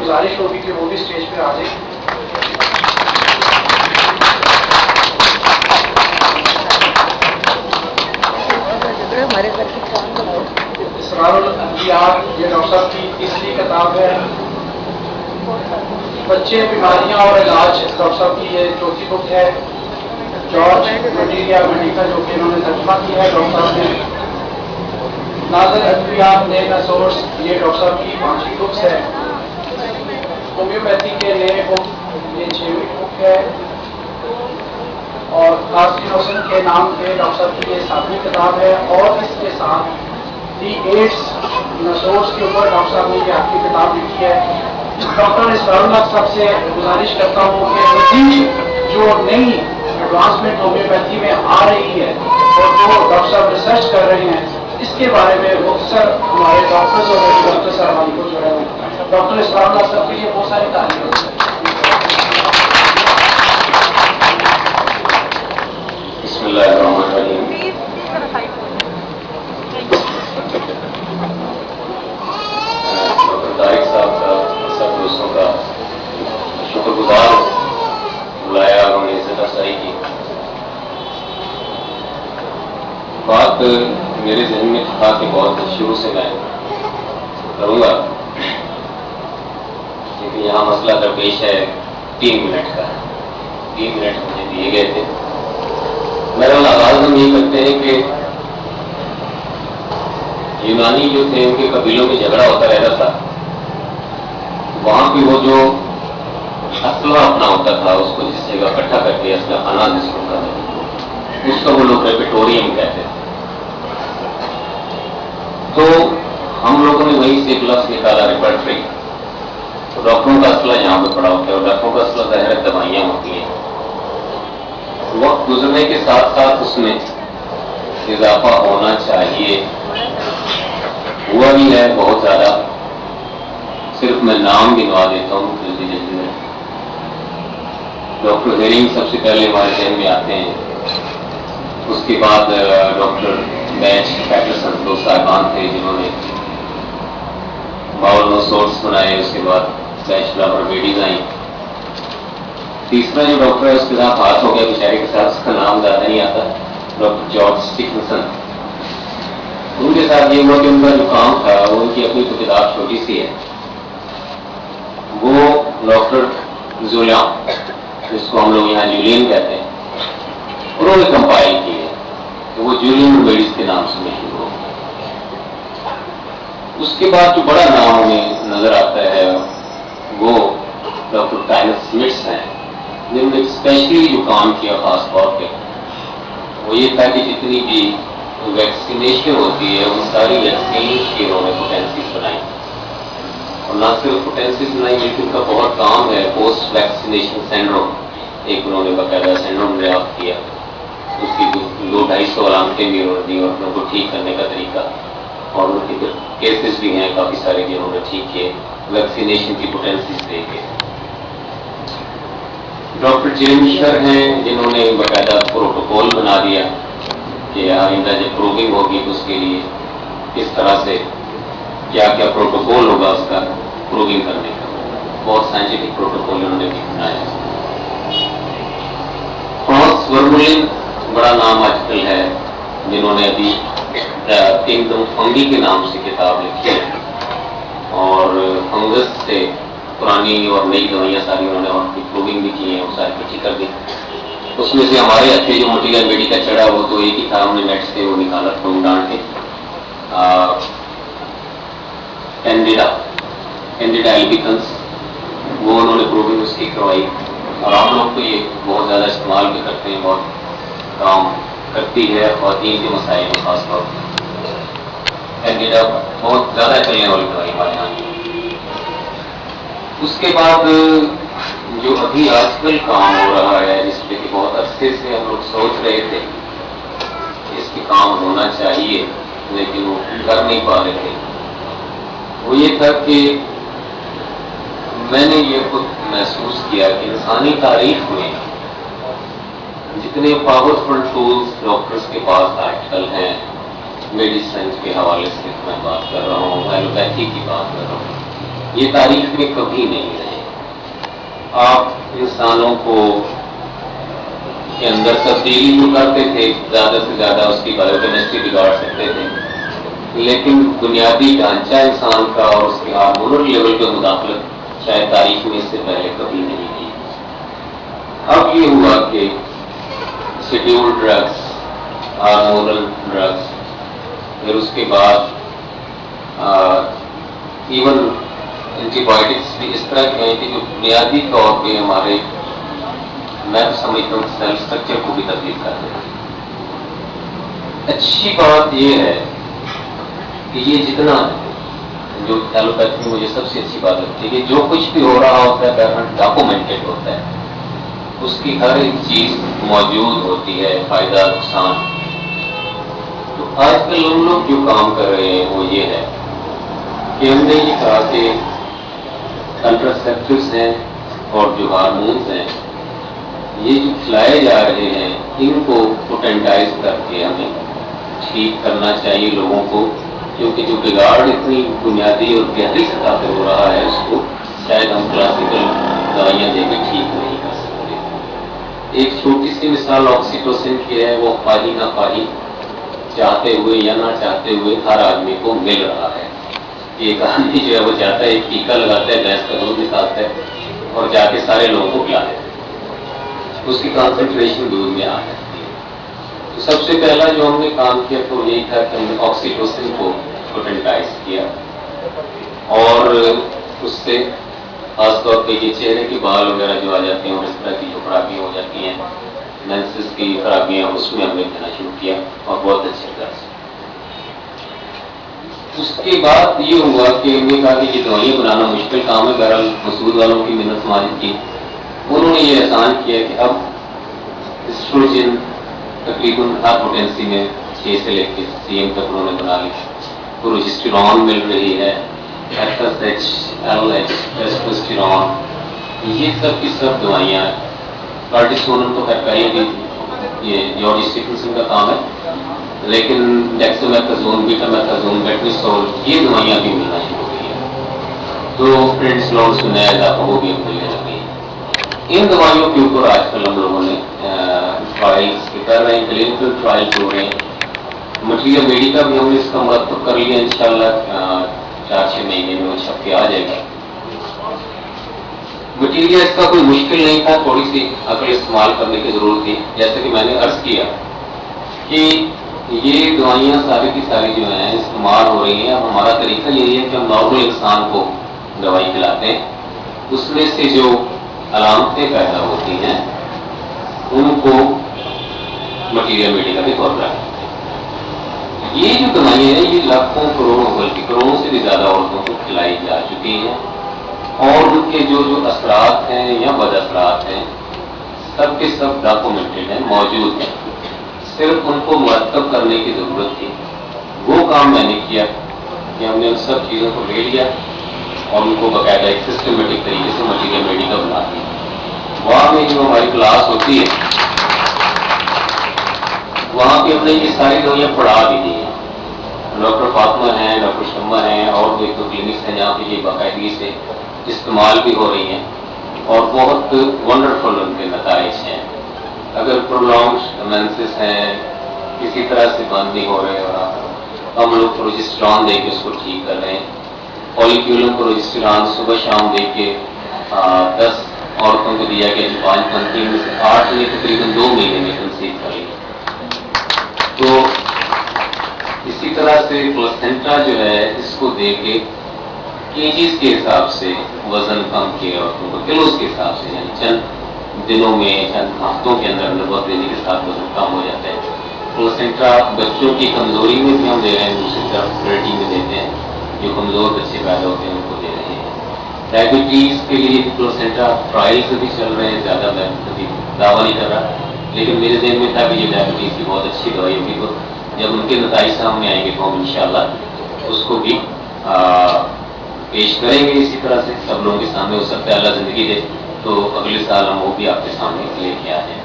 گزارش ہوگی کہ وہ بھی اسٹیج پہ آ جائیں. اسرار الانبیاء یہ ڈاکٹر صاحب کی تیسری کتاب ہے. بچے بیماریاں اور علاج ڈاکٹر صاحب کی یہ چوتھی بک ہے. جارج مٹیریا مینیکا جو کہ انہوں نے ترجمہ کیا ہے ڈاکٹر صاحب نے. نازل ادویات نئے نسورس یہ ڈاکٹر صاحب کی 5ویں بکس ہے. ہومیوپیتھی کے نئے بک یہ 6ویں بک ہے. اور کارسینوسن کے نام پہ ڈاکٹر صاحب کی یہ 7ویں کتاب ہے. اور اس کے ساتھ دی ایڈس نسورس کے اوپر ڈاکٹر صاحب نے یہ آپ کی کتاب لکھی ہے. ڈاکٹر اسرار اللہ صاحب سے گزارش کرتا ہوں کہ مزید جو نئی ایڈوانسمنٹ ہومیوپیتھی میں آ رہی ہے اور جو ڈاکٹر صاحب ریسرچ کر رہے ہیں اس کے بارے میں مختصر ہمارے ڈاکٹرز اور ڈاکٹر صاحبان کو جو ہے ڈاکٹر اسرار اللہ صاحب کے لیے بہت ساری تعریفیں. بسم اللہ الرحمن الرحیم. ڈاکٹر طارق صاحب کا سب دوستوں کا شکر گزار بلایا اور انہیں عزت افزائی کی. بات میرے ذہن میں تھا کہ بہت شروع سے میں کروں گا لیکن یہاں مسئلہ درپیش ہے 3 منٹ کا. 3 منٹ مجھے دیے گئے تھے. میرا آغاز ہم یہ کرتے ہیں کہ یونانی جو تھے ان کے قبیلوں میں جھگڑا ہوتا رہتا تھا. وہاں پہ وہ جو اسلحہ اپنا ہوتا تھا اس کو جس جگہ اکٹھا کر کے اسلحہ خانہ جس کو کہتے ہیں اس کا وہ لوگ ریپیٹوریم کہتے ہیں. تو ہم لوگوں نے وہیں سے ایک لفظ نکالا ریپرٹری. تو ڈاکٹروں کا اسلحہ یہاں پہ پڑا ہوتا ہے اور ڈاکٹروں کا اسلحہ ظاہر دوائیاں ہوتی ہیں. وقت گزرنے کے ساتھ ساتھ اس میں اضافہ ہونا چاہیے. ہوا بھی ہے بہت زیادہ. صرف میں نام گنوا دیتا ہوں جلدی جلدی میں. ڈاکٹر ہیرنگ سب سے پہلے ہمارے ذہن میں آتے ہیں. اس کے بعد ڈاکٹر بیچ پیٹرسن 2 صاحبان تھے جنہوں نے باول نوسورس بنائے. اس کے بعد بیچ فلاور بیڈیز آئیں. تیسرا جو ڈاکٹر ہے اس کے ساتھ ہاتھ ہو گیا بیچارے کے ساتھ, اس کا نام زیادہ نہیں آتا, ڈاکٹر جارج سٹیفنسن. ان کے ساتھ یہ ہوا کہ ان کا جو کام تھا وہ ان کی اپنی تو کتاب چھوٹی سی ہے. وہ ڈاکٹر زولیان جس کو ہم لوگ یہاں جولین کہتے ہیں انہوں نے کمپائل کی ہے. تو وہ جولین بیڈیز کے نام سے مشہور ہو. اس کے بعد جو بڑا نام ہمیں نظر آتا ہے وہ ڈاکٹر ٹائلر سمٹس ہیں جنہوں نے اسپیشلی جو کام کیا خاص طور پہ وہ یہ تھا کہ جتنی بھی ویکسینیشن ہوتی ہے ان ساری ویکسین کی انہوں نے پوٹینسیز بنائی. اور نہ صرف پوٹینسیز بنائی بلکہ ان کا بہت کام ہے پوسٹ ویکسینیشن سینڈروم. ایک انہوں نے باقاعدہ سینڈروم دریافت کیا. اس کی 200-250 علامتیں بھی انہوں نے دی اور ان کو ٹھیک کرنے کا طریقہ اور ان کے کیسز بھی ہیں کافی سارے کہ انہوں نے ٹھیک کیے ویکسینیشن کی پوٹینسیز دے کے. ڈاکٹر جیمشر ہیں جنہوں نے باقاعدہ پروٹوکول بنا دیا کہ آئندہ جب پروونگ ہوگی تو اس کے لیے کس طرح سے کیا کیا پروٹوکول ہوگا اس کا پروونگ کرنے کا. بہت سائنٹیفک پروٹوکول انہوں نے بھی بنایا. فرانس ورمولین بڑا نام آج کل ہے جنہوں نے ابھی کنگڈم فنگی کے نام سے کتاب لکھی ہے اور فنگس سے پرانی اور نئی دوائیاں ساری انہوں نے اور پروونگ بھی کی ہیں اور ساری اکٹھی کر دی. اس میں سے ہمارے اچھے جو مٹیریل بیڈی کا چڑھا وہ تو ایک ہی تھا, ہم نے نیٹ سے وہ نکالا تھا ڈانٹ کے. کینڈیڈا البیکنس وہ انہوں نے پروونگ اس کی کروائی اور آپ لوگ تو یہ بہت زیادہ استعمال بھی کرتے ہیں. بہت کام کرتی ہے خواتین کے مسائل میں خاص طور پر. کینڈیڈا بہت زیادہ چلنے والی دوائی ہمارے یہاں. اس کے بعد جو ابھی آج کل کام ہو رہا ہے جس پہ کہ بہت عرصے سے ہم لوگ سوچ رہے تھے کہ اس پہ کام ہونا چاہیے لیکن وہ کر نہیں پا رہے تھے, وہ یہ تھا کہ میں نے یہ خود محسوس کیا کہ انسانی تاریخ میں جتنے پاورفل ٹولز ڈاکٹرز کے پاس آج کل ہیں میڈیسن کے حوالے سے میں بات کر رہا ہوں, ایلوپیتھی کی بات کر رہا ہوں, یہ تاریخ میں کبھی نہیں رہے. آپ انسانوں کو کے اندر تبدیلی تو کرتے تھے، زیادہ سے زیادہ اس کی بایو کیمسٹری بگاڑ سکتے تھے، لیکن بنیادی ڈھانچہ انسان کا اور اس کے ہارمونل لیول پہ مداخلت شاید تاریخ میں اس سے پہلے کبھی نہیں کی. اب یہ ہوا کہ شیڈیول ڈرگس، ہارمونل ڈرگس، پھر اس کے بعد ایون اینٹی بایوٹکس بھی اس طرح کے ہیں کہ جو بنیادی طور پہ ہمارے، میں سمجھتا ہوں سیل اسٹرکچر کو بھی تبدیل کر دیتے ہیں. اچھی بات یہ ہے کہ یہ جتنا جو ایلوپیتھی میں مجھے سب سے اچھی بات لگتی ہے کہ جو کچھ بھی ہو رہا ہوتا ہے ڈاکومنٹڈ ہوتا ہے، اس کی ہر ایک چیز موجود ہوتی ہے، فائدہ نقصان. تو آج کل ہم لوگ جو کام کر رہے ہیں وہ یہ ہے کہ ہم نے یہ کہا کہ کنٹراسیپٹیوز ہیں اور جو ہارمونز ہیں یہ جو کھلائے جا رہے ہیں ان کو پوٹینٹائز کر کے ہمیں ٹھیک کرنا چاہیے لوگوں کو، کیونکہ جو بگاڑ اتنی بنیادی اور گہری سطح پہ ہو رہا ہے اس کو شاید ہم کلاسیکل دوائیاں دے کے ٹھیک نہیں کر سکتے. ایک چھوٹی سی مثال آکسیٹوسن کی ہے، وہ خواہی نہ خواہی، چاہتے ہوئے یا نہ چاہتے ہوئے ہر آدمی کو مل رہا ہے. ایک آدمی جو ہے وہ جاتا ہے، ایک ٹیکا لگاتا ہے، گیس کا دودھ نکالتا ہے اور جا کے سارے لوگوں کو پلا دیتا ہے، اس کی کانسنٹریشن دودھ میں آ جاتی ہے. تو سب سے پہلا جو ہم نے کام کیا تو یہی تھا کہ ہم نے آکسیٹوسن کو پوٹینٹائز کیا، اور اس سے خاص طور پہ یہ چہرے کے بال وغیرہ جو آ جاتے ہیں اور اس طرح کی جو خرابیاں ہو جاتی ہیں، مینسس کی خرابیاں، اس میں ہم نے دینا شروع کیا اور بہت اچھے طرح سے. اس کے بعد یہ ہوا کہ ہم نے کہا کہ یہ دوائیاں بنانا مشکل کام ہے، بہرحال مسعود والوں کی محنت سماجت کی، انہوں نے یہ احسان کیا کہ اب ایسٹروجن تقریباً ہر پوٹینسی میں 6 سے لے کے CM تک انہوں نے بنا لی. پروجسٹرون مل رہی ہے، FSH LH ٹیسٹوسٹیرون، یہ سب کی سب دوائیاں. کارٹیسونن تو خیر کہیں بھی یہ جارج اسٹیفنسن کا کام ہے، لیکن ڈیکسامیتھازون، بیٹامیتھازون، بیٹنیسول، یہ دوائیاں بھی ملنا شروع ہو گئی ہیں. تو پرینسلون سے نیا اضافہ ہو گیا ملنے لگ گئی. ان دوائیوں کے اوپر آج کل ہم لوگوں نے ٹرائلس کر رہے ہیں، کلینکل ٹرائلس ہو رہے ہیں. مٹیریل میڈی کا بھی ہم نے اس کا مرتب کر لیا، انشاءاللہ 4-6 مہینے میں وہ چھپ کے آ جائے گا. مٹیریل اس کا کوئی مشکل نہیں تھا، تھوڑی سی عقل استعمال کرنے کی ضرورت تھی. جیسے کہ میں نے عرض کیا کہ یہ دوائیاں ساری کی ساری جو ہیں استعمال ہو رہی ہیں. اب ہمارا طریقہ یہی ہے کہ ہم نارمل انسان کو دوائی کھلاتے ہیں، اس میں سے جو علامتیں پیدا ہوتی ہیں ان کو مٹیریل میڈی کا بھی طور پر. یہ جو دوائیاں ہیں یہ لاکھوں کروڑوں بلکہ کروڑوں سے بھی زیادہ عورتوں کو کھلائی جا چکی ہیں، اور ان کے جو اثرات ہیں یا بد اثرات ہیں سب کے سب ڈاکومنٹڈ ہیں، موجود ہیں. صرف ان کو مرتب کرنے کی ضرورت تھی. وہ کام میں نے کیا کہ ہم نے ان سب چیزوں کو لے لیا اور ان کو باقاعدہ ایک سسٹمیٹک طریقے سے مٹیریل میڈی کا بنا دیا. وہاں پہ جو ہماری کلاس ہوتی ہے وہاں پہ ہم نے یہ ساری دوائیاں پڑھا بھی دی ہیں. ڈاکٹر فاطمہ ہیں، ڈاکٹر شمع ہیں، اور ایک دو کلینکس ہیں جہاں پہ یہ باقاعدگی سے استعمال بھی ہو رہی ہیں اور بہت ونڈرفل ان کے نتائج ہیں. اگر پرولونگڈ مینسس ہیں، کسی طرح سے بند نہیں ہو رہے اور ہم لوگ پروجسٹرون دے کے اس کو ٹھیک کر رہے ہیں. فولیکیولر پروجسٹرون صبح شام دے کے 10 عورتوں کو دیا گیا جو 5 منتھ میں سے 8 نے تقریباً 2 مہینے میں کنسیو کر لی. تو اسی طرح سے پلاسینٹا جو ہے اس کو دے کے کیجیز کے حساب سے وزن کم کیا عورتوں کو، کلوز کے حساب سے، یعنی چند دنوں میں چند ہفتوں کے اندر بہت دینے کے ساتھ وزن کم ہو جاتا ہے. پلاسینٹا بچوں کی کمزوری میں بھی ہم دے رہے ہیں، دوسری طرف پریٹی میں دیتے ہیں، جو کمزور بچے پیدا ہوتے ہیں ان کو دے رہے ہیں. ڈائبٹیز کے لیے پلاسینٹا ٹرائلس بھی چل رہے ہیں، زیادہ میں کبھی دعویٰ نہیں کر رہا، لیکن میرے ذہن میں تھا کہ یہ ڈائبٹیز کی بہت اچھی دوائی ہوگی. تو جب ان کے نتائج سامنے آئیں گے تو ہم انشاءاللہ اس کو بھی پیش کریں گے اسی طرح سے سب لوگوں کے سامنے. ہو سکتا ہے اللہ زندگی دے تو اگلے سال ہم وہ بھی آپ کے سامنے لے کے آ جائیں.